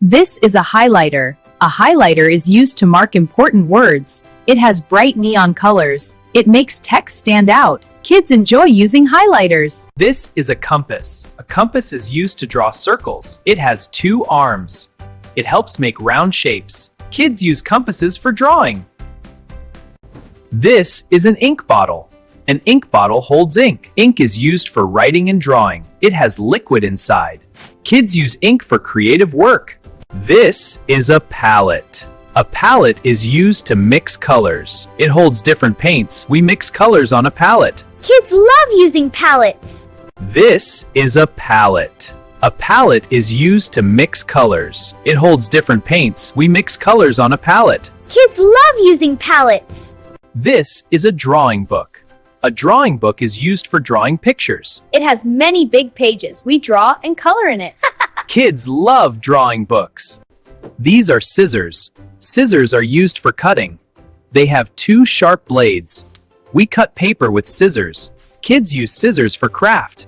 This is a highlighter. A highlighter is used to mark important words. It has bright neon colors. It makes text stand out. Kids enjoy using highlighters. This is a compass. A compass is used to draw circles. It has 2 arms. It helps make round shapes. Kids use compasses for drawing. This is an ink bottle. An ink bottle holds ink. Ink is used for writing and drawing. It has liquid inside. Kids use ink for creative work. This is a palette. A palette is used to mix colors. It holds different paints. We mix colors on a palette. Kids love using palettes. This is a palette. A palette is used to mix colors. It holds different paints. We mix colors on a palette. Kids love using palettes. This is a drawing book. A drawing book is used for drawing pictures. It has many big pages. We draw and color in it. Kids love drawing books. These are scissors. Scissors are used for cutting. They have 2 sharp blades. We cut paper with scissors. Kids use scissors for craft.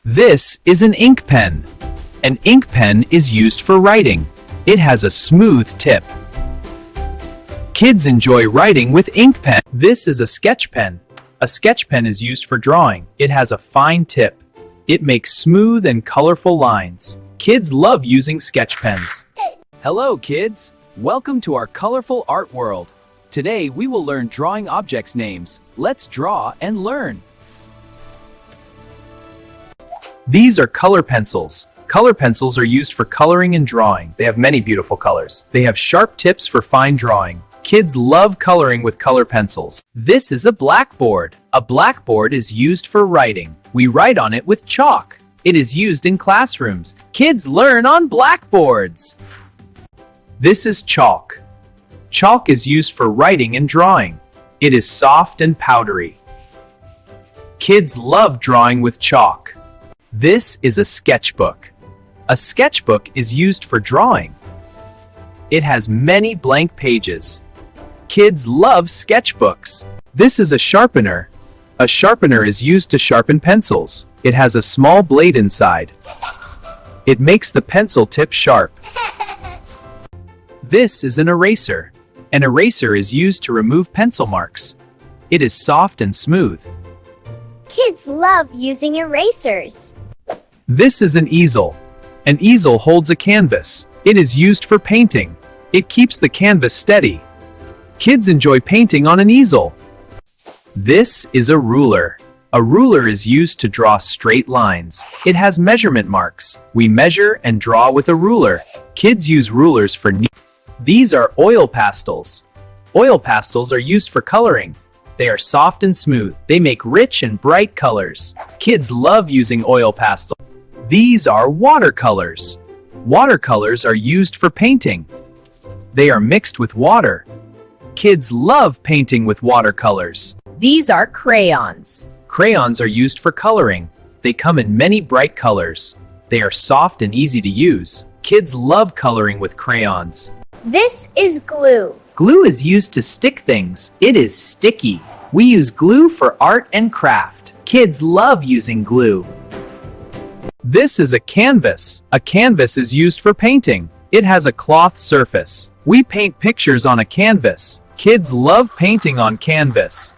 This is an ink pen. An ink pen is used for writing. It has a smooth tip. Kids enjoy writing with ink pen. This is a sketch pen. A sketch pen is used for drawing. It has a fine tip. It makes smooth and colorful lines. Kids love using sketch pens. Hello, kids. Welcome to our colorful art world. Today, we will learn drawing objects names. Let's draw and learn. These are color pencils. Color pencils are used for coloring and drawing. They have many beautiful colors. They have sharp tips for fine drawing. Kids love coloring with color pencils. This is a blackboard. A blackboard is used for writing. We write on it with chalk. It is used in classrooms. Kids learn on blackboards. This is chalk. Chalk is used for writing and drawing. It is soft and powdery. Kids love drawing with chalk. This is a sketchbook. A sketchbook is used for drawing. It has many blank pages. Kids love sketchbooks. This is a sharpener. A sharpener is used to sharpen pencils. It has a small blade inside. It makes the pencil tip sharp. This is an eraser. An eraser is used to remove pencil marks. It is soft and smooth. Kids love using erasers. This is an easel. An easel holds a canvas. It is used for painting. It keeps the canvas steady. Kids enjoy painting on an easel. This is a ruler. A ruler is used to draw straight lines. It has measurement marks. We measure and draw with a ruler. Kids use rulers for These are oil pastels. Oil pastels are used for coloring. They are soft and smooth. They make rich and bright colors. Kids love using oil pastels. These are watercolors. Watercolors are used for painting. They are mixed with water. Kids love painting with watercolors. These are crayons. Crayons are used for coloring. They come in many bright colors. They are soft and easy to use. Kids love coloring with crayons. This is glue. Glue is used to stick things. It is sticky. We use glue for art and craft. Kids love using glue. This is a canvas. A canvas is used for painting. It has a cloth surface. We paint pictures on a canvas. Kids love painting on canvas.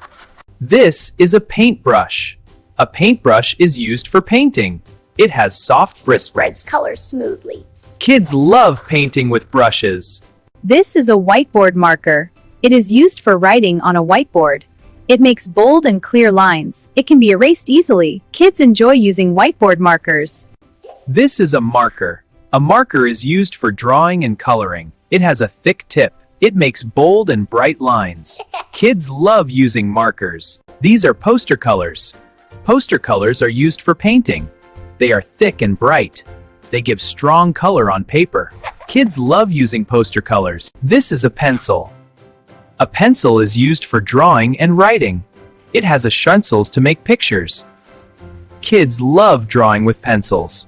This is a paintbrush. A paintbrush is used for painting. It has soft bristles. Spreads colors smoothly. Kids love painting with brushes. This is a whiteboard marker. It is used for writing on a whiteboard. It makes bold and clear lines. It can be erased easily. Kids enjoy using whiteboard markers. This is a marker. A marker is used for drawing and coloring. It has a thick tip. It makes bold and bright lines. Kids love using markers. These are poster colors. Poster colors are used for painting. They are thick and bright. They give strong color on paper. Kids love using poster colors. This is a pencil. A pencil is used for drawing and writing. It has a stencils to make pictures. Kids love drawing with pencils.